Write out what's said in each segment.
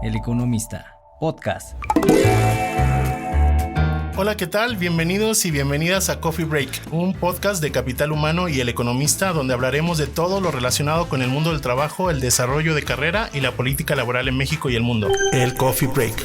El Economista, podcast. Hola, ¿qué tal? Bienvenidos y bienvenidas a Coffee Break, un podcast de Capital Humano y El Economista, donde hablaremos de todo lo relacionado con el mundo del trabajo, el desarrollo de carrera y la política laboral en México y el mundo. El Coffee Break.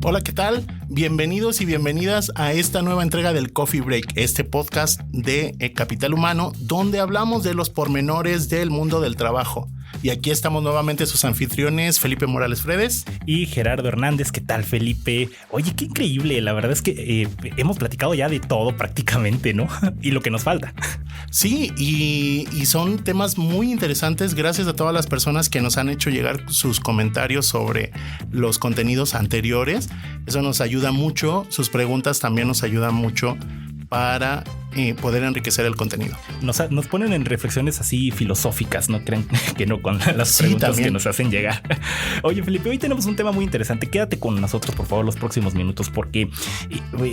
Hola, ¿qué tal? Bienvenidos y bienvenidas a esta nueva entrega del Coffee Break, este podcast de Capital Humano, donde hablamos de los pormenores del mundo del trabajo. Y aquí estamos nuevamente sus anfitriones, Felipe Morales Fredes y Gerardo Hernández. ¿Qué tal, Felipe? Oye, qué increíble. La verdad es que hemos platicado ya de todo prácticamente, ¿no? Y lo que nos falta. Sí, y son temas muy interesantes. Gracias a todas las personas que nos han hecho llegar sus comentarios sobre los contenidos anteriores. Eso nos ayuda mucho. Sus preguntas también nos ayudan mucho para poder enriquecer el contenido. Nos ponen en reflexiones así filosóficas, ¿no creen que no? Con las preguntas que nos hacen llegar. Oye, Felipe, hoy tenemos un tema muy interesante. Quédate con nosotros, por favor, los próximos minutos, porque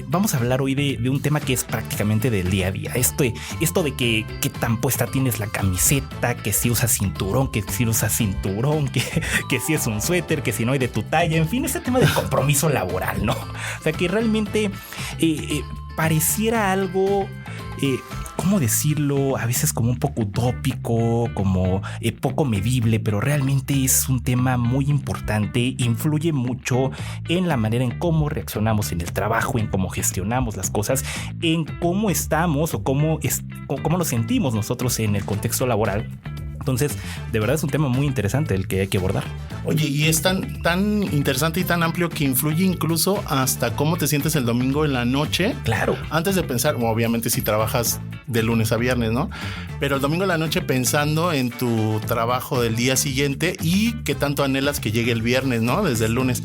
vamos a hablar hoy de un tema que es prácticamente del día a día. Esto de que qué tan puesta tienes la camiseta, que si usas cinturón, que si usas cinturón, que si es un suéter, que si no hay de tu talla, en fin, ese tema del compromiso laboral, ¿no? O sea, que realmente pareciera algo, ¿cómo decirlo? A veces como un poco utópico, como poco medible, pero realmente es un tema muy importante, influye mucho en la manera en cómo reaccionamos en el trabajo, en cómo gestionamos las cosas, en cómo estamos o cómo nos sentimos nosotros en el contexto laboral. Entonces, de verdad es un tema muy interesante el que hay que abordar. Oye, y es tan interesante y tan amplio que influye incluso hasta cómo te sientes el domingo en la noche. Claro. Antes de pensar, obviamente si trabajas de lunes a viernes, ¿no? Pero el domingo en la noche pensando en tu trabajo del día siguiente y qué tanto anhelas que llegue el viernes, ¿no? Desde el lunes.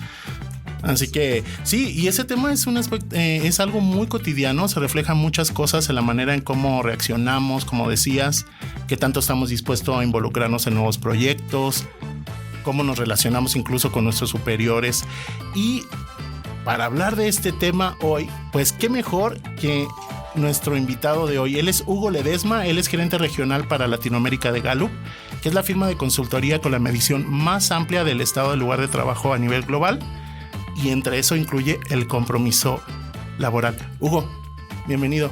Así que sí, y ese tema es un aspecto, es algo muy cotidiano, se reflejan muchas cosas en la manera en cómo reaccionamos, como decías, qué tanto estamos dispuestos a involucrarnos en nuevos proyectos, cómo nos relacionamos incluso con nuestros superiores. Y para hablar de este tema hoy, pues qué mejor que nuestro invitado de hoy. Él es Hugo Ledesma, él es gerente regional para Latinoamérica de Gallup, que es la firma de consultoría con la medición más amplia del estado del lugar de trabajo a nivel global. Y entre eso incluye el compromiso laboral. Hugo, bienvenido.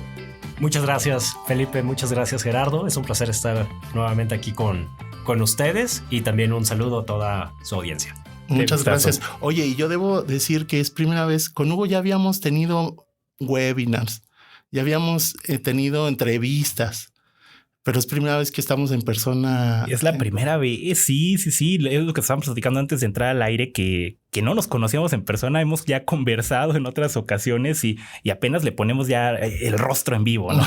Muchas gracias, Felipe. Muchas gracias, Gerardo. Es un placer estar nuevamente aquí con ustedes y también un saludo a toda su audiencia. Muchas gracias. Oye, y yo debo decir que es primera vez. Con Hugo ya habíamos tenido webinars, ya habíamos tenido entrevistas. Pero es primera vez que estamos en persona. Es la primera vez, sí. Es lo que estábamos platicando antes de entrar al aire, que no nos conocíamos en persona. Hemos ya conversado en otras ocasiones y apenas le ponemos ya el rostro en vivo, ¿no?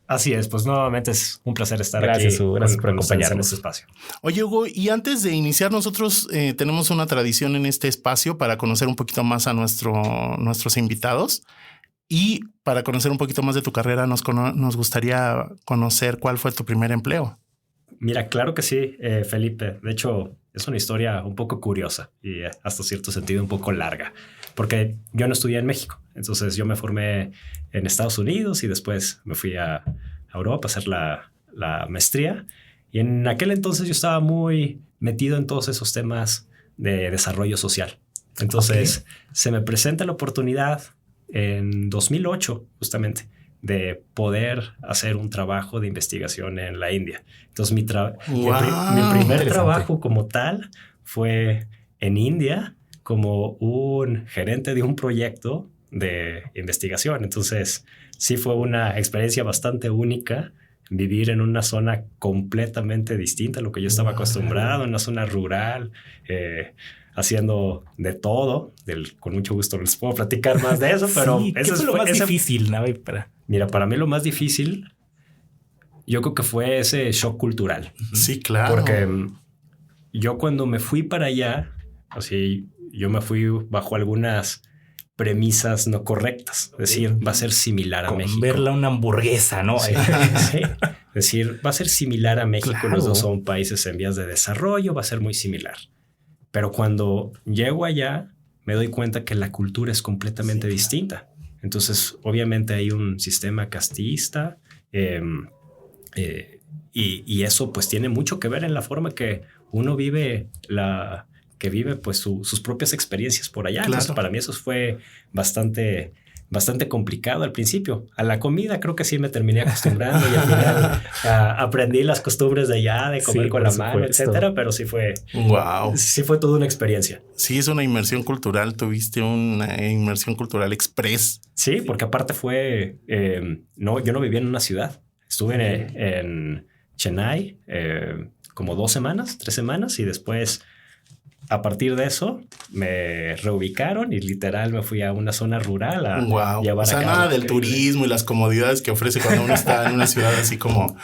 Así es, pues nuevamente es un placer estar gracias, aquí. Hugo, gracias por acompañarnos en este espacio. Oye, Hugo, y antes de iniciar, nosotros tenemos una tradición en este espacio para conocer un poquito más a nuestros invitados. Y para conocer un poquito más de tu carrera, nos gustaría conocer cuál fue tu primer empleo. Mira, claro que sí, Felipe. De hecho, es una historia un poco curiosa y hasta cierto sentido un poco larga, porque yo no estudié en México. Entonces yo me formé en Estados Unidos y después me fui a Europa a hacer la maestría. Y en aquel entonces yo estaba muy metido en todos esos temas de desarrollo social. Entonces se me presenta la oportunidad en 2008, justamente, de poder hacer un trabajo de investigación en la India. Entonces, mi primer trabajo como tal fue en India como un gerente de un proyecto de investigación. Entonces, sí fue una experiencia bastante única vivir en una zona completamente distinta a lo que yo estaba acostumbrado, en una zona rural, haciendo de todo. Con mucho gusto les puedo platicar más de eso, pero sí, eso es lo más difícil, ¿no? Mira, para mí lo más difícil, yo creo que fue ese shock cultural. Sí, claro. Porque yo cuando me fui para allá, así, yo me fui bajo algunas premisas no correctas. Es decir, va a ser similar a México. Verla una hamburguesa, ¿no? Sí. Sí. Es decir, va a ser similar a México. Claro. Los dos son países en vías de desarrollo, va a ser muy similar. Pero cuando llego allá, me doy cuenta que la cultura es completamente distinta. Entonces, obviamente hay un sistema castista Y eso pues tiene mucho que ver en la forma que uno vive pues sus propias experiencias por allá. Claro. Entonces para mí eso fue bastante complicado al principio. A la comida creo que sí me terminé acostumbrando y al final aprendí las costumbres de allá, de comer con la mano, etcétera, pero sí fue toda una experiencia. Sí, es una inmersión cultural. Tuviste una inmersión cultural express. Sí, porque aparte fue, yo no vivía en una ciudad. Estuve en Chennai como 3 semanas y después a partir de eso me reubicaron y literal me fui a una zona rural a llevar a cabo. Nada del turismo y las comodidades que ofrece cuando uno está en una ciudad así como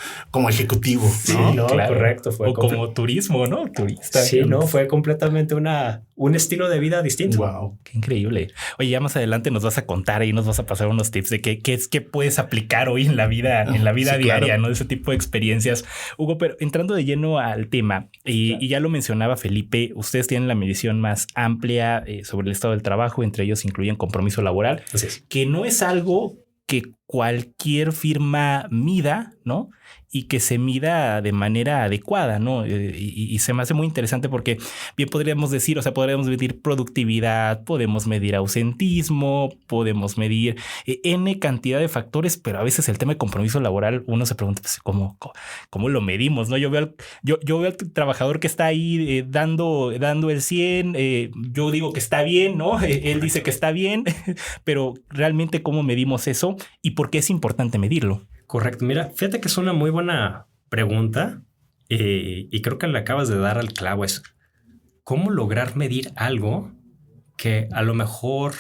ejecutivo, ¿no? Sí, no, claro. Correcto. O como turismo, ¿no? Turista. Sí, no, fue completamente un estilo de vida distinto. Wow, qué increíble. Oye, ya más adelante nos vas a contar y nos vas a pasar unos tips de qué puedes aplicar hoy en la vida diaria, claro, ¿no? De ese tipo de experiencias. Hugo, pero entrando de lleno al tema, y ya lo mencionaba Felipe, ustedes tienen la medición más amplia sobre el estado del trabajo, entre ellos incluyen compromiso laboral, que no es algo que cualquier firma mida, ¿no? Y que se mida de manera adecuada, ¿no? Y se me hace muy interesante porque bien podríamos decir, o sea, podríamos medir productividad, podemos medir ausentismo, podemos medir N cantidad de factores, pero a veces el tema de compromiso laboral, uno se pregunta, pues, ¿cómo lo medimos, no? Yo veo al trabajador que está ahí dando el 100, yo digo que está bien, ¿no? Él dice que está bien, pero realmente ¿cómo medimos eso? ¿Y por qué es importante medirlo? Correcto. Mira, fíjate que es una muy buena pregunta y creo que le acabas de dar al clavo. Es cómo lograr medir algo que a lo mejor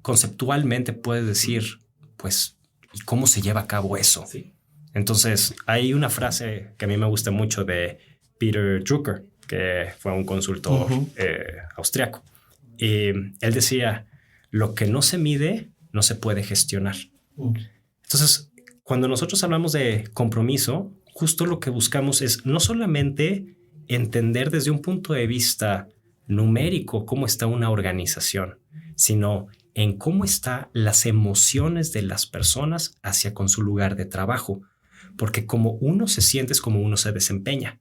conceptualmente puedes decir, pues, ¿y cómo se lleva a cabo eso? Sí. Entonces, hay una frase que a mí me gusta mucho de Peter Drucker, que fue un consultor austriaco. Y él decía, lo que no se mide no se puede gestionar. Entonces, cuando nosotros hablamos de compromiso, justo lo que buscamos es no solamente entender desde un punto de vista numérico cómo está una organización, sino en cómo están las emociones de las personas hacia con su lugar de trabajo. Porque como uno se siente es como uno se desempeña.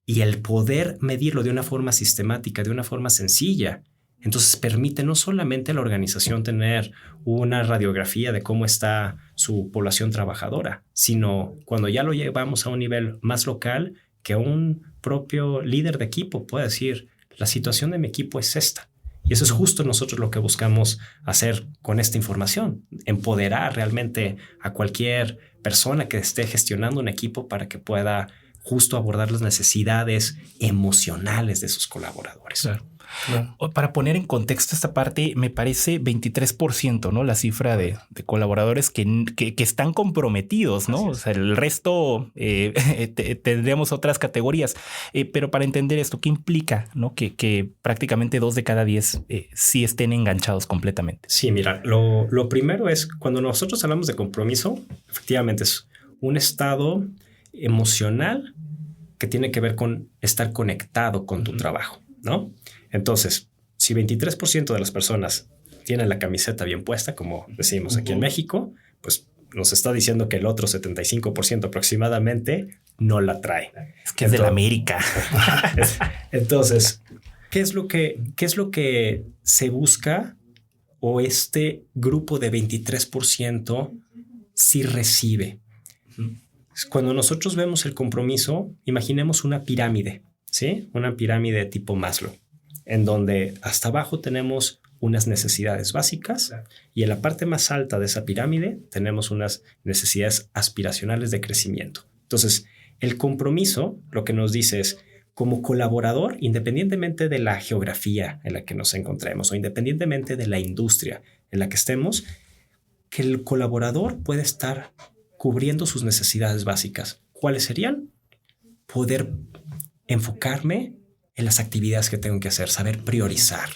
Y el poder medirlo de una forma sistemática, de una forma sencilla, entonces permite no solamente a la organización tener una radiografía de cómo está su población trabajadora, sino cuando ya lo llevamos a un nivel más local, que un propio líder de equipo pueda decir, la situación de mi equipo es esta. Y eso es justo nosotros lo que buscamos hacer con esta información, empoderar realmente a cualquier persona que esté gestionando un equipo para que pueda justo abordar las necesidades emocionales de sus colaboradores. Claro. Claro. Para poner en contexto esta parte, me parece 23%, ¿no? La cifra de colaboradores que están comprometidos, ¿no? O sea, el resto tendríamos otras categorías. Pero para entender esto, ¿qué implica, ¿no? Que prácticamente 2 de cada 10 sí estén enganchados completamente. Sí, mira, lo primero es cuando nosotros hablamos de compromiso, efectivamente es un estado emocional que tiene que ver con estar conectado con tu trabajo, ¿no? Entonces, si 23% de las personas tienen la camiseta bien puesta, como decimos aquí en México, pues nos está diciendo que el otro 75% aproximadamente no la trae. Es que es de la América. Entonces, ¿qué es lo que se busca? O este grupo de 23% sí recibe. Cuando nosotros vemos el compromiso, imaginemos una pirámide, ¿sí? Una pirámide tipo Maslow, en donde hasta abajo tenemos unas necesidades básicas y en la parte más alta de esa pirámide tenemos unas necesidades aspiracionales de crecimiento. Entonces, el compromiso lo que nos dice es, como colaborador, independientemente de la geografía en la que nos encontremos o independientemente de la industria en la que estemos, que el colaborador puede estar cubriendo sus necesidades básicas. ¿Cuáles serían? Poder enfocarme en las actividades que tengo que hacer, saber priorizar,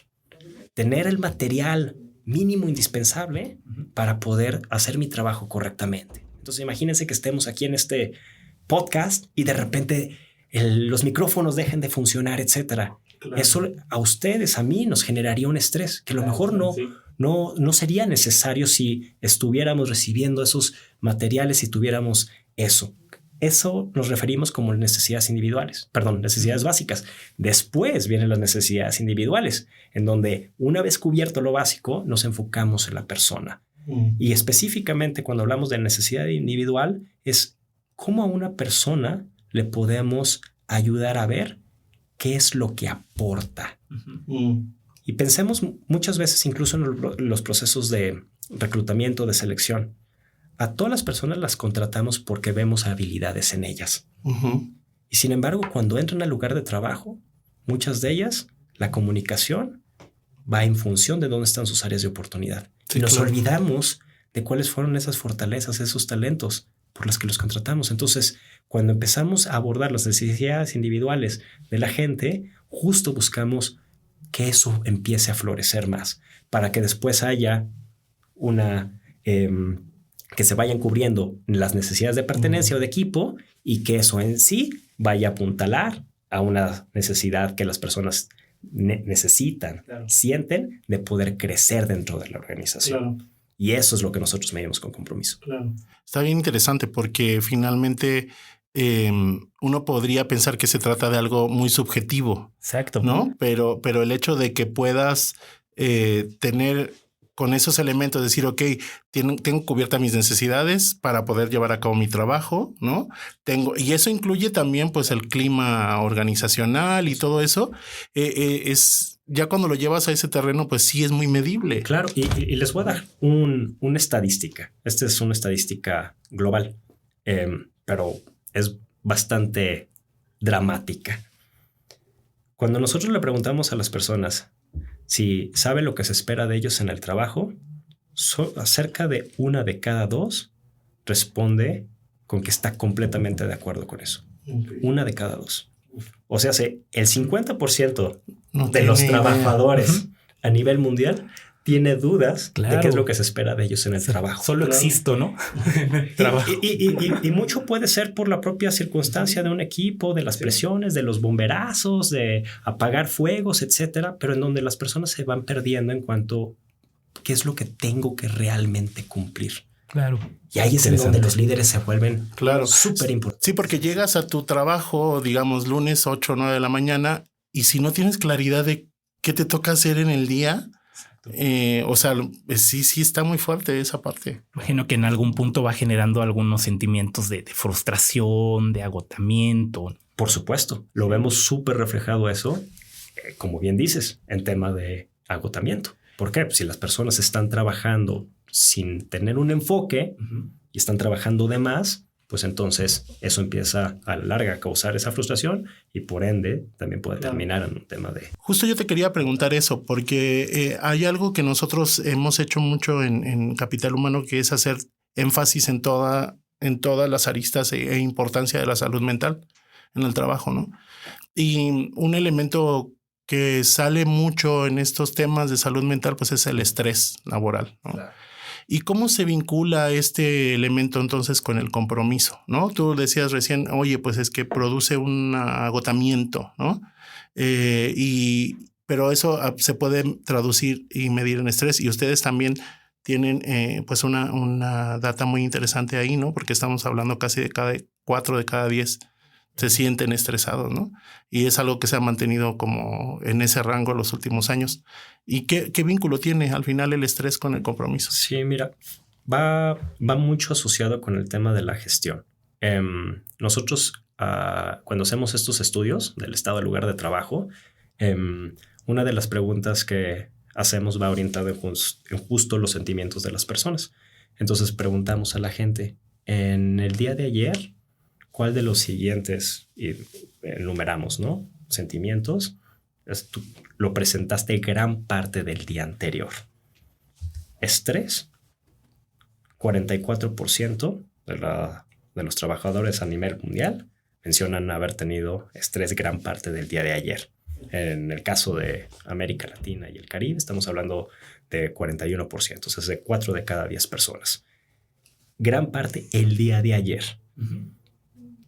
tener el material mínimo indispensable para poder hacer mi trabajo correctamente. Entonces, imagínense que estemos aquí en este podcast y de repente los micrófonos dejen de funcionar, etcétera. Claro. Eso a ustedes, a mí, nos generaría un estrés que a lo mejor no sería necesario si estuviéramos recibiendo esos materiales y tuviéramos eso. Eso nos referimos como necesidades individuales, necesidades básicas. Después vienen las necesidades individuales, en donde una vez cubierto lo básico, nos enfocamos en la persona. Y específicamente cuando hablamos de necesidad individual, es cómo a una persona le podemos ayudar a ver qué es lo que aporta. Y pensemos muchas veces incluso en los procesos de reclutamiento, de selección. A todas las personas las contratamos porque vemos habilidades en ellas. Y sin embargo, cuando entran al lugar de trabajo, muchas de ellas, la comunicación va en función de dónde están sus áreas de oportunidad. Sí, y nos olvidamos de cuáles fueron esas fortalezas, esos talentos por las que los contratamos. Entonces, cuando empezamos a abordar las necesidades individuales de la gente, justo buscamos que eso empiece a florecer más para que después haya que se vayan cubriendo las necesidades de pertenencia o de equipo y que eso en sí vaya a apuntalar a una necesidad que las personas necesitan, sienten de poder crecer dentro de la organización. Claro. Y eso es lo que nosotros medimos con compromiso. Claro. Está bien interesante porque finalmente uno podría pensar que se trata de algo muy subjetivo. Exacto. ¿No? Pero el hecho de que puedas tener con esos elementos, decir, ok, tengo cubiertas mis necesidades para poder llevar a cabo mi trabajo, ¿no? Y eso incluye también pues el clima organizacional y todo eso. Es ya cuando lo llevas a ese terreno, pues sí es muy medible. Claro, y les voy a dar una estadística. Esta es una estadística global, pero es bastante dramática. Cuando nosotros le preguntamos a las personas si saben lo que se espera de ellos en el trabajo, cerca de 1 de cada 2 responde con que está completamente de acuerdo con eso. Okay. 1 de cada 2. O sea, el 50% de los trabajadores a nivel mundial tiene dudas de qué es lo que se espera de ellos en el trabajo. Solo existo, ¿no? y mucho puede ser por la propia circunstancia de un equipo, de las presiones, de los bomberazos, de apagar fuegos, etcétera, pero en donde las personas se van perdiendo en cuanto a qué es lo que tengo que realmente cumplir. Claro. Y ahí es en donde los líderes se vuelven súper importantes. Sí, porque llegas a tu trabajo, digamos, lunes 8 o 9 de la mañana, y si no tienes claridad de qué te toca hacer en el día, o sea, sí está muy fuerte esa parte. Imagino que en algún punto va generando algunos sentimientos de frustración, de agotamiento. Por supuesto, lo vemos súper reflejado eso, como bien dices, en tema de agotamiento. ¿Por qué? Pues si las personas están trabajando sin tener un enfoque y están trabajando de más, pues entonces eso empieza a la larga a causar esa frustración y por ende también puede terminar en un tema de... Justo yo te quería preguntar eso porque hay algo que nosotros hemos hecho mucho en Capital Humano, que es hacer énfasis en todas las aristas e importancia de la salud mental en el trabajo, ¿no? Y un elemento que sale mucho en estos temas de salud mental pues es el estrés laboral, ¿no? Claro. ¿Y cómo se vincula este elemento entonces con el compromiso, ¿no? Tú decías recién, oye, pues es que produce un agotamiento, ¿no? Pero eso se puede traducir y medir en estrés. Y ustedes también tienen pues una data muy interesante ahí, ¿no? Porque estamos hablando casi de 4 de cada 10 se sienten estresados, ¿no? Y es algo que se ha mantenido como en ese rango los últimos años. ¿Y qué vínculo tiene al final el estrés con el compromiso? Sí, mira, va mucho asociado con el tema de la gestión. Nosotros, cuando hacemos estos estudios del estado del lugar de trabajo, una de las preguntas que hacemos va orientada en justo los sentimientos de las personas. Entonces preguntamos a la gente, en el día de ayer, ¿cuál de los siguientes enumeramos, ¿no? Sentimientos, tú lo presentaste gran parte del día anterior. Estrés, 44% de los trabajadores a nivel mundial mencionan haber tenido estrés gran parte del día de ayer. En el caso de América Latina y el Caribe, estamos hablando de 41%, o sea, de 4 de cada 10 personas. Gran parte el día de ayer.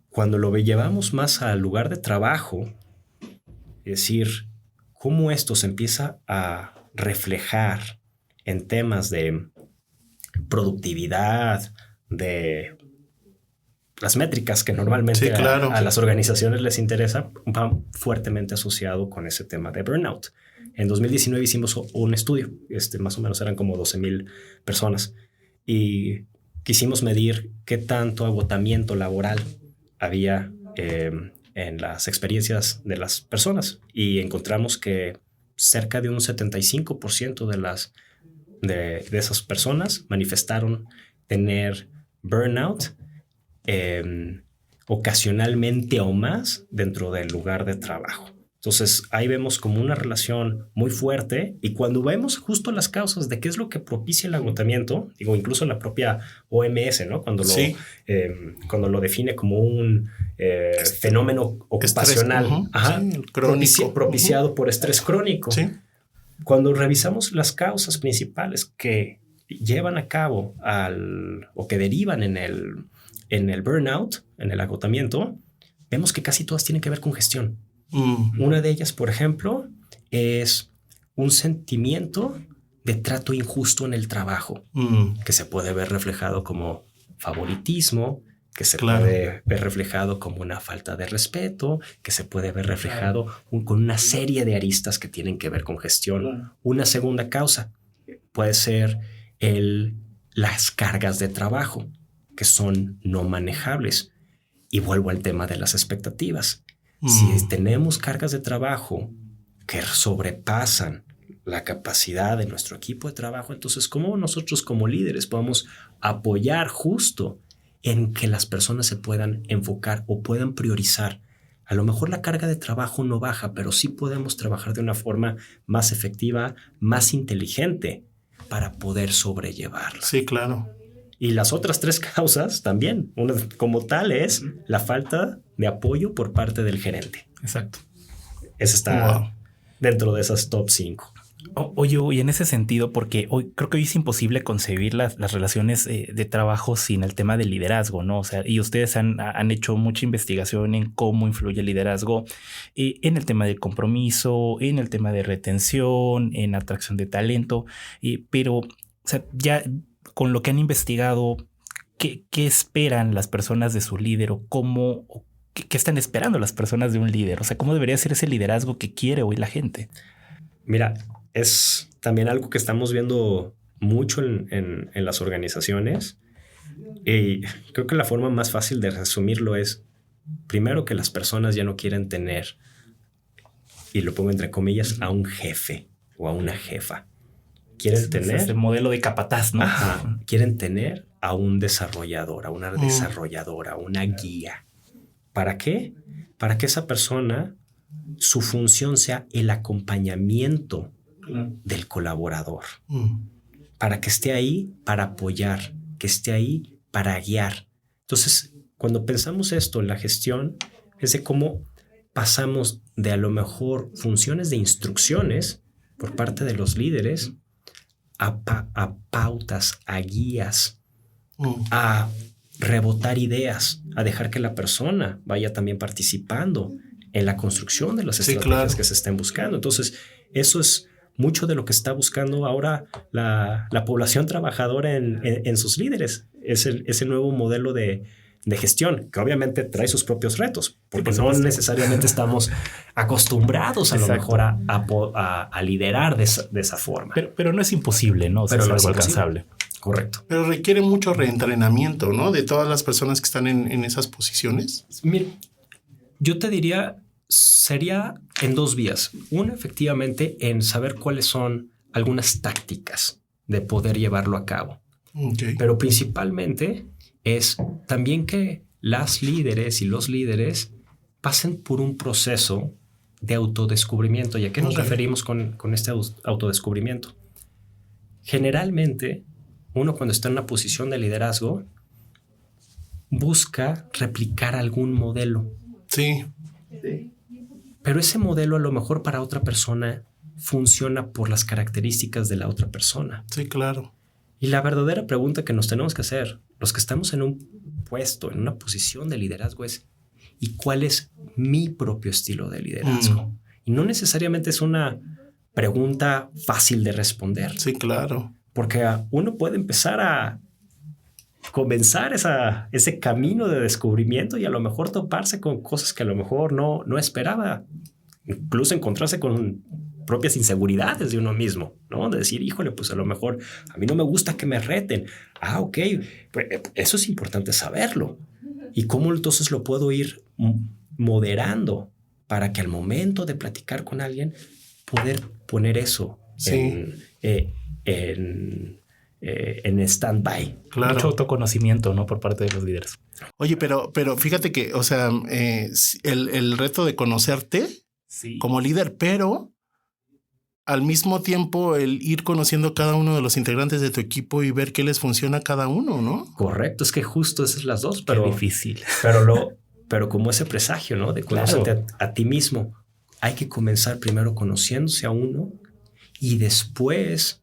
Cuando lo llevamos más al lugar de trabajo, es decir, cómo esto se empieza a reflejar en temas de productividad, de las métricas que normalmente a las organizaciones les interesa, van fuertemente asociado con ese tema de burnout. En 2019 hicimos un estudio, más o menos eran como 12,000 personas, y quisimos medir qué tanto agotamiento laboral había en las experiencias de las personas, y encontramos que cerca de un 75% de esas personas manifestaron tener burnout ocasionalmente o más dentro del lugar de trabajo. Entonces ahí vemos como una relación muy fuerte, y cuando vemos justo las causas de qué es lo que propicia el agotamiento, digo, incluso la propia OMS, ¿no? Cuando lo define como un fenómeno ocupacional, crónico, propiciado por estrés crónico. Sí. Cuando revisamos las causas principales que llevan a cabo o que derivan en el burnout, en el agotamiento, vemos que casi todas tienen que ver con gestión. Una de ellas, por ejemplo, es un sentimiento de trato injusto en el trabajo, que se puede ver reflejado como favoritismo, que se puede ver reflejado como una falta de respeto, que se puede ver reflejado con una serie de aristas que tienen que ver con gestión. Una segunda causa puede ser las cargas de trabajo, que son no manejables. Y vuelvo al tema de las expectativas. Si tenemos cargas de trabajo que sobrepasan la capacidad de nuestro equipo de trabajo, entonces, ¿cómo nosotros como líderes podemos apoyar justo en que las personas se puedan enfocar o puedan priorizar? A lo mejor la carga de trabajo no baja, pero sí podemos trabajar de una forma más efectiva, más inteligente para poder sobrellevarla. Sí, claro. Y las otras 3 causas también, una como tal, es la falta de apoyo por parte del gerente. Exacto. Esa está dentro de esas top 5. Oye, y en ese sentido, porque creo que hoy es imposible concebir las relaciones de trabajo sin el tema del liderazgo, ¿no? O sea, y ustedes han hecho mucha investigación en cómo influye el liderazgo en el tema del compromiso, en el tema de retención, en atracción de talento, pero, o sea, ya con lo que han investigado, ¿qué esperan las personas de su líder o qué están esperando las personas de un líder? O sea, ¿cómo debería ser ese liderazgo que quiere hoy la gente? Mira, es también algo que estamos viendo mucho en las organizaciones, y creo que la forma más fácil de resumirlo es, primero, que las personas ya no quieren tener, y lo pongo entre comillas, a un jefe o a una jefa. Quieren tener este modelo de capataz, ¿no? Quieren tener a un desarrollador, a una desarrolladora, una guía. ¿Para qué? Para que esa persona, su función sea el acompañamiento del colaborador. Para que esté ahí para apoyar, que esté ahí para guiar. Entonces, cuando pensamos esto en la gestión, es de cómo pasamos de a lo mejor funciones de instrucciones por parte de los líderes a pautas, a guías, a rebotar ideas, a dejar que la persona vaya también participando en la construcción de las estrategias que se estén buscando. Entonces, eso es mucho de lo que está buscando ahora la población trabajadora en sus líderes. Es ese nuevo modelo de gestión, que obviamente trae sus propios retos, porque no necesariamente estamos acostumbrados a lo mejor a liderar de esa forma. Pero no es imposible, ¿no? O sea, pero es algo alcanzable. Correcto. Pero requiere mucho reentrenamiento, ¿no? De todas las personas que están en esas posiciones. Mira, yo te diría, sería en 2 vías. Una, efectivamente, en saber cuáles son algunas tácticas de poder llevarlo a cabo. Pero principalmente es también que las líderes y los líderes pasen por un proceso de autodescubrimiento. ¿Y a qué nos referimos con este autodescubrimiento? Generalmente, uno cuando está en una posición de liderazgo busca replicar algún modelo. Sí. Pero ese modelo a lo mejor para otra persona funciona por las características de la otra persona. Sí, claro. Y la verdadera pregunta que nos tenemos que hacer, los que estamos en un puesto, en una posición de liderazgo, es ¿y cuál es mi propio estilo de liderazgo? Y no necesariamente es una pregunta fácil de responder. Sí, claro. Porque uno puede empezar a comenzar ese camino de descubrimiento y a lo mejor toparse con cosas que a lo mejor no esperaba. Incluso encontrarse con propias inseguridades de uno mismo, ¿no? De decir, híjole, pues a lo mejor a mí no me gusta que me reten. Ok, pues eso es importante saberlo. ¿Y cómo entonces lo puedo ir moderando para que al momento de platicar con alguien poder poner eso en stand-by? Claro. Mucho autoconocimiento, ¿no? Por parte de los líderes. Oye, pero fíjate que, o sea, el reto de conocerte como líder, pero al mismo tiempo el ir conociendo cada uno de los integrantes de tu equipo y ver qué les funciona a cada uno, ¿no? Correcto, es que justo esas son las dos, pero Qué difícil. Pero como ese presagio, ¿no? De conocerte a ti mismo. Hay que comenzar primero conociéndose a uno y después,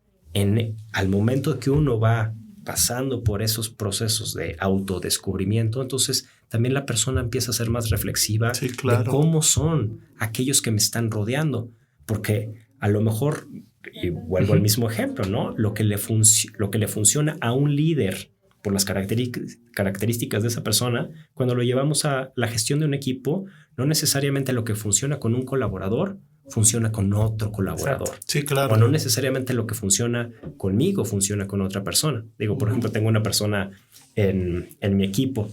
al momento que uno va pasando por esos procesos de autodescubrimiento, entonces también la persona empieza a ser más reflexiva de cómo son aquellos que me están rodeando. Porque a lo mejor, y vuelvo al mismo ejemplo, ¿no? Lo que le funciona a un líder por las características de esa persona, cuando lo llevamos a la gestión de un equipo, no necesariamente lo que funciona con un colaborador funciona con otro colaborador. Exacto. Sí, claro. O no necesariamente lo que funciona conmigo funciona con otra persona. Digo, por ejemplo, tengo una persona en mi equipo.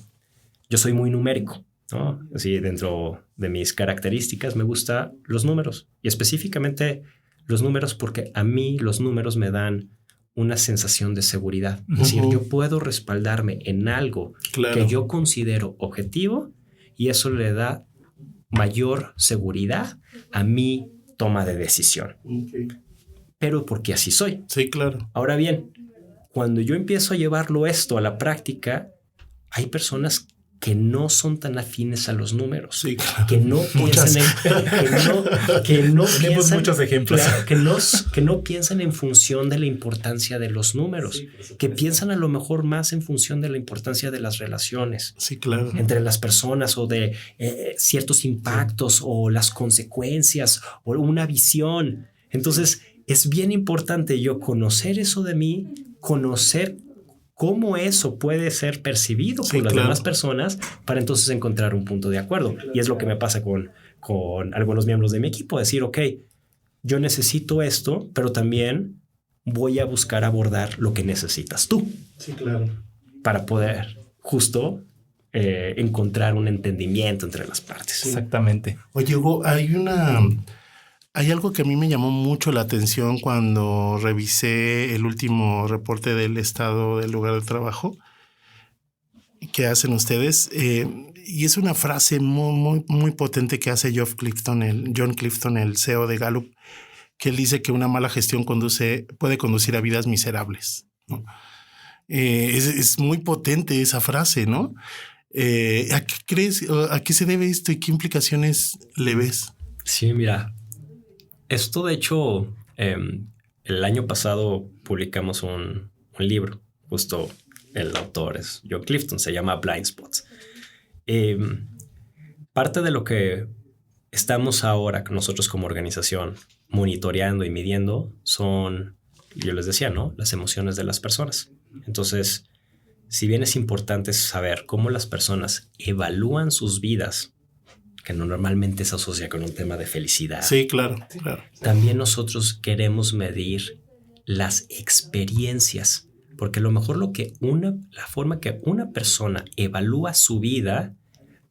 Yo soy muy numérico, ¿no? Así, dentro de mis características me gustan los números, y específicamente los números porque a mí los números me dan una sensación de seguridad. Es decir, yo puedo respaldarme en algo que yo considero objetivo y eso le da mayor seguridad a mi toma de decisión. Okay. Pero porque así soy. Sí, claro. Ahora bien, cuando yo empiezo a llevarlo esto a la práctica, hay personas que no son tan afines a los números, sí, claro. Que no piensan tenemos muchos ejemplos, claro, que no piensan en función de la importancia de los números, sí, que piensan a lo mejor más en función de la importancia de las relaciones, sí, claro, entre las personas o de ciertos impactos, sí, o las consecuencias o una visión. Entonces es bien importante yo conocer eso de mí, conocer cómo eso puede ser percibido por las demás personas para entonces encontrar un punto de acuerdo. Y es lo que me pasa con algunos miembros de mi equipo. Decir, ok, yo necesito esto, pero también voy a buscar abordar lo que necesitas tú. Sí, claro. Para poder justo encontrar un entendimiento entre las partes. Sí. Exactamente. Oye, Hugo, hay algo que a mí me llamó mucho la atención cuando revisé el último reporte del estado del lugar de trabajo que hacen ustedes. Y es una frase muy, muy, muy potente que hace John Clifton, el CEO de Gallup, que él dice que una mala gestión puede conducir a vidas miserables, ¿no? Es muy potente esa frase, ¿no? ¿A qué crees? ¿A qué se debe esto y qué implicaciones le ves? Sí, mira. Esto, de hecho, el año pasado publicamos un libro, justo el autor es John Clifton, se llama Blind Spots. Parte de lo que estamos ahora nosotros como organización monitoreando y midiendo son, yo les decía, ¿no?, las emociones de las personas. Entonces, si bien es importante saber cómo las personas evalúan sus vidas, que no normalmente se asocia con un tema de felicidad. Sí, claro, claro. También nosotros queremos medir las experiencias, porque a lo mejor la forma que una persona evalúa su vida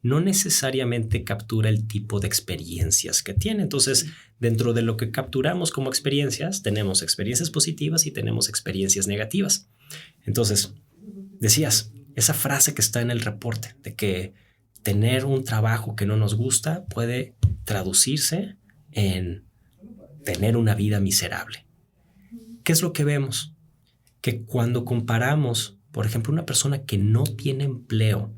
no necesariamente captura el tipo de experiencias que tiene. Entonces, dentro de lo que capturamos como experiencias, tenemos experiencias positivas y tenemos experiencias negativas. Entonces, decías, esa frase que está en el reporte de que tener un trabajo que no nos gusta puede traducirse en tener una vida miserable. ¿Qué es lo que vemos? Que cuando comparamos, por ejemplo, una persona que no tiene empleo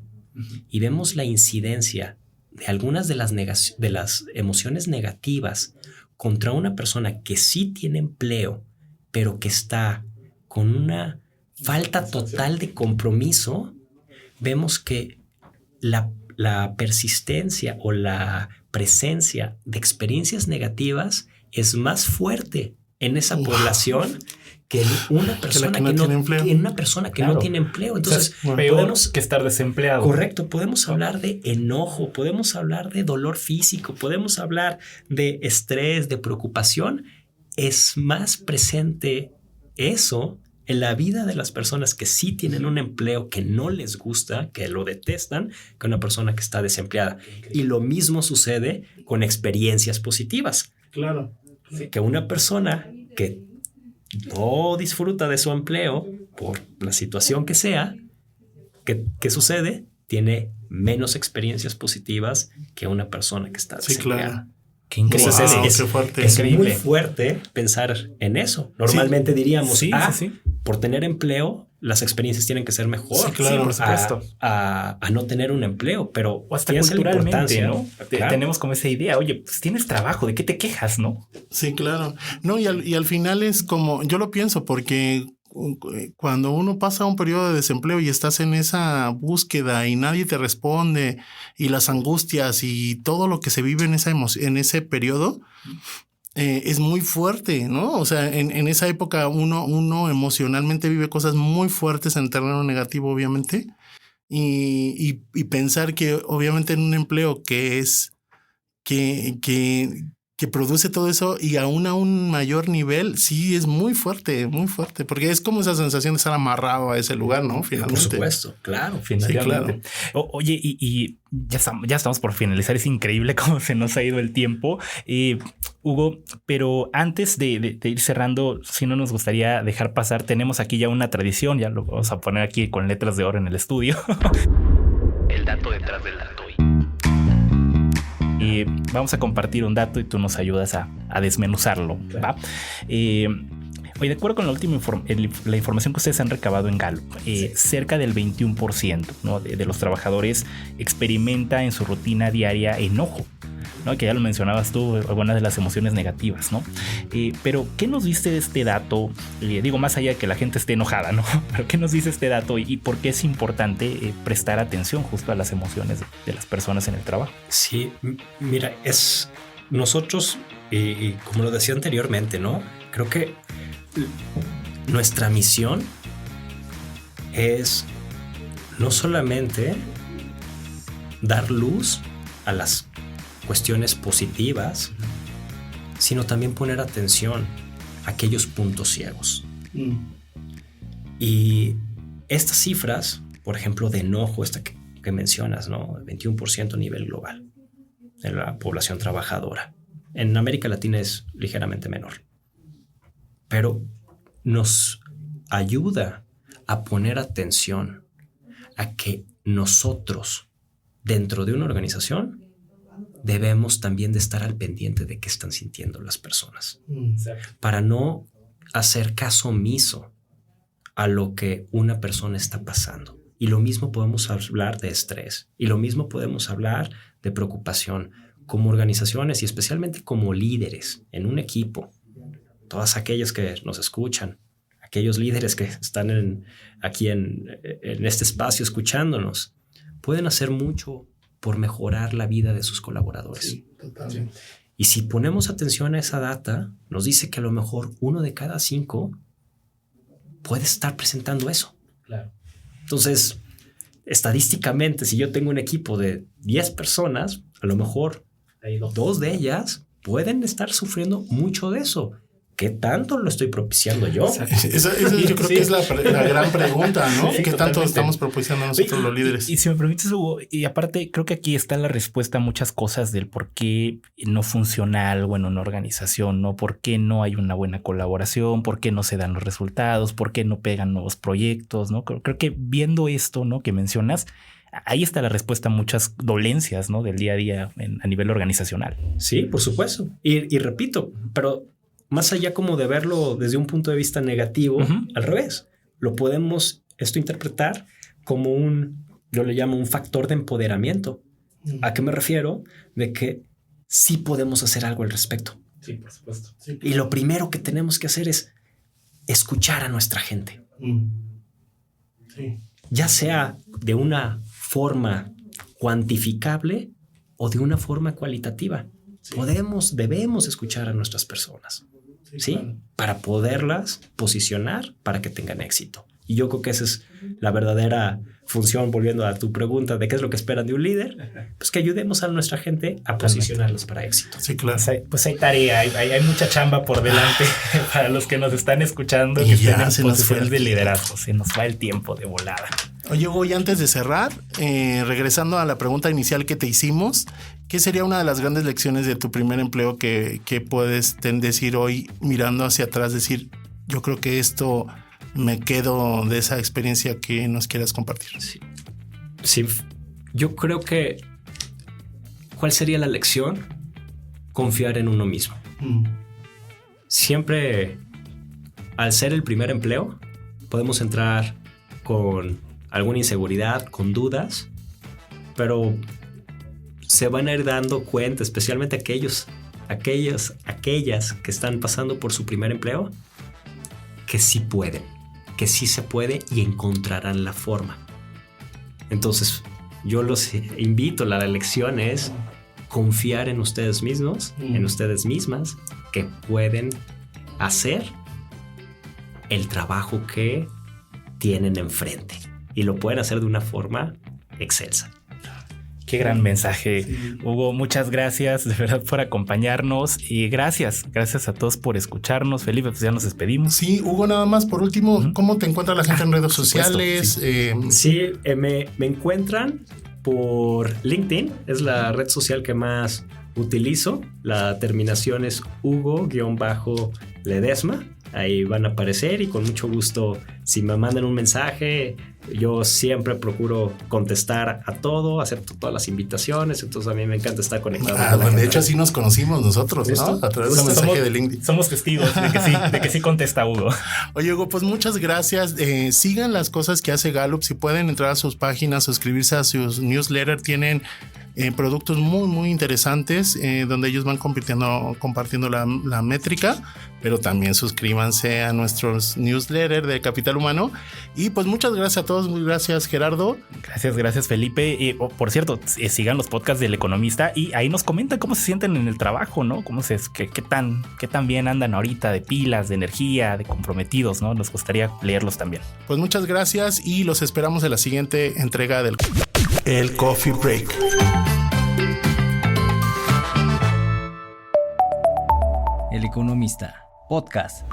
y vemos la incidencia de algunas de las emociones negativas contra una persona que sí tiene empleo, pero que está con una falta total de compromiso, vemos que la persistencia o la presencia de experiencias negativas es más fuerte en esa población que una persona que no tiene empleo. Entonces, podemos que estar desempleado. Correcto. Podemos hablar de enojo, podemos hablar de dolor físico, podemos hablar de estrés, de preocupación. Es más presente eso en la vida de las personas que sí tienen un empleo que no les gusta, que lo detestan, que una persona que está desempleada. Y lo mismo sucede con experiencias positivas. Claro. Sí. Que una persona que no disfruta de su empleo por la situación que sea, ¿qué sucede? Tiene menos experiencias positivas que una persona que está desempleada. Claro. Qué increíble. Es muy fuerte pensar en eso. Normalmente diríamos, por tener empleo, las experiencias tienen que ser mejor. Sí, claro, por supuesto. A no tener un empleo, pero o hasta culturalmente, ¿no? Claro. Tenemos como esa idea, oye, pues tienes trabajo, ¿de qué te quejas, no? Sí, claro. No, y al final es como, yo lo pienso porque cuando uno pasa un periodo de desempleo y estás en esa búsqueda y nadie te responde y las angustias y todo lo que se vive en en ese periodo es muy fuerte, ¿no? O sea, en esa época uno emocionalmente vive cosas muy fuertes en el terreno negativo, obviamente, y pensar que obviamente en un empleo que es que produce todo eso y a un mayor nivel, sí es muy fuerte, porque es como esa sensación de estar amarrado a ese lugar, ¿no? Finalmente. Por supuesto, claro. Finalmente. Sí, claro. Oye, y ya estamos por finalizar. Es increíble cómo se nos ha ido el tiempo. Hugo, pero antes de ir cerrando, si no nos gustaría dejar pasar, tenemos aquí ya una tradición, ya lo vamos a poner aquí con letras de oro en el estudio. El dato detrás del dato. Vamos a compartir un dato y tú nos ayudas a desmenuzarlo. Claro. ¿Va? Oye, de acuerdo con la última la información que ustedes han recabado en Gallup, cerca del 21%, ¿no? de los trabajadores experimenta en su rutina diaria enojo, ¿no? Que ya lo mencionabas tú, algunas de las emociones negativas, ¿no? Pero ¿qué nos dice este dato? Digo, más allá de que la gente esté enojada, ¿no? Pero ¿qué nos dice este dato y por qué es importante prestar atención justo a las emociones de las personas en el trabajo? Sí, mira, es nosotros, como lo decía anteriormente, ¿no? Creo que nuestra misión es no solamente dar luz a las cuestiones positivas, sino también poner atención a aquellos puntos ciegos. Y estas cifras, por ejemplo, de enojo, esta que mencionas, ¿no? El 21% a nivel global en la población trabajadora. En América Latina es ligeramente menor. Pero nos ayuda a poner atención a que nosotros, dentro de una organización, debemos también de estar al pendiente de qué están sintiendo las personas. Para no hacer caso omiso a lo que una persona está pasando. Y lo mismo podemos hablar de estrés. Y lo mismo podemos hablar de preocupación como organizaciones y especialmente como líderes en un equipo. Todas aquellas que nos escuchan, aquellos líderes que están aquí en este espacio escuchándonos, pueden hacer mucho por mejorar la vida de sus colaboradores. Sí, totalmente. Y si ponemos atención a esa data, nos dice que a lo mejor 1 de cada 5 puede estar presentando eso. Claro. Entonces, estadísticamente, si yo tengo un equipo de 10 personas, a lo mejor 2 de ellas pueden estar sufriendo mucho de eso. ¿Qué tanto lo estoy propiciando yo? Esa yo creo que es la gran pregunta, ¿no? Sí, ¿qué tanto estamos propiciando nosotros los líderes? Y si me permites, Hugo, y aparte creo que aquí está la respuesta a muchas cosas del por qué no funciona algo en una organización, ¿no? ¿Por qué no hay una buena colaboración? ¿Por qué no se dan los resultados? ¿Por qué no pegan nuevos proyectos? ¿No? Creo que viendo esto, ¿no? Que mencionas, ahí está la respuesta a muchas dolencias, ¿no? Del día a día a nivel organizacional. Sí, por supuesto. Y repito, pero más allá como de verlo desde un punto de vista negativo, al revés, lo podemos interpretar como yo le llamo un factor de empoderamiento. ¿A qué me refiero? De que sí podemos hacer algo al respecto. Sí, por supuesto. Sí, claro. Y lo primero que tenemos que hacer es escuchar a nuestra gente. Sí. Ya sea de una forma cuantificable o de una forma cualitativa. Sí. Debemos escuchar a nuestras personas. ¿sí? Claro. Para poderlas posicionar para que tengan éxito. Y yo creo que esa es la verdadera función, volviendo a tu pregunta de qué es lo que esperan de un líder, pues que ayudemos a nuestra gente a posicionarlos para éxito. Sí, claro. Pues hay tarea, hay mucha chamba por delante para los que nos están escuchando, Y que ya estén en se nos fue posiciones el de tiempo. liderazgo. Se nos va el tiempo de volada. Oye, Hugo, y antes de cerrar, regresando a la pregunta inicial que te hicimos, ¿qué sería una de las grandes lecciones de tu primer empleo que puedes decir hoy, mirando hacia atrás, decir, yo creo que esto me quedo de esa experiencia que nos quieras compartir? Sí, yo creo que ¿cuál sería la lección? Confiar en uno mismo. Siempre, al ser el primer empleo, podemos entrar con alguna inseguridad, con dudas, pero se van a ir dando cuenta, especialmente aquellas que están pasando por su primer empleo, que sí pueden, que sí se puede y encontrarán la forma. Entonces, yo los invito, la lección es confiar en ustedes mismos, en ustedes mismas, que pueden hacer el trabajo que tienen enfrente y lo pueden hacer de una forma excelsa. Qué gran mensaje, Hugo. Muchas gracias de verdad por acompañarnos y gracias a todos por escucharnos. Felipe, pues ya nos despedimos. Sí, Hugo, nada más por último, ¿cómo te encuentra la gente en redes sociales? Me encuentran por LinkedIn, es la red social que más utilizo. La terminación es Hugo-Ledesma. Ahí van a aparecer y con mucho gusto, si me mandan un mensaje, yo siempre procuro contestar a todo, acepto todas las invitaciones, entonces a mí me encanta estar conectado. De hecho, así nos conocimos nosotros, ¿no? A través de un mensaje de LinkedIn. Somos testigos de que sí contesta Hugo. Oye, Hugo, pues muchas gracias. Sigan las cosas que hace Gallup. Si pueden entrar a sus páginas, suscribirse a sus newsletters, tienen productos muy, muy interesantes donde ellos van compartiendo la métrica, pero también suscríbanse a nuestros newsletters de Capital Humano. Y pues muchas gracias a todos. Muy gracias, Gerardo. Gracias, Felipe. Por cierto, sigan los podcasts del Economista y ahí nos comentan cómo se sienten en el trabajo, ¿no? Qué tan bien andan ahorita de pilas, de energía, de comprometidos, ¿no? Nos gustaría leerlos también. Pues muchas gracias y los esperamos en la siguiente entrega del El Coffee Break. El Economista, podcast.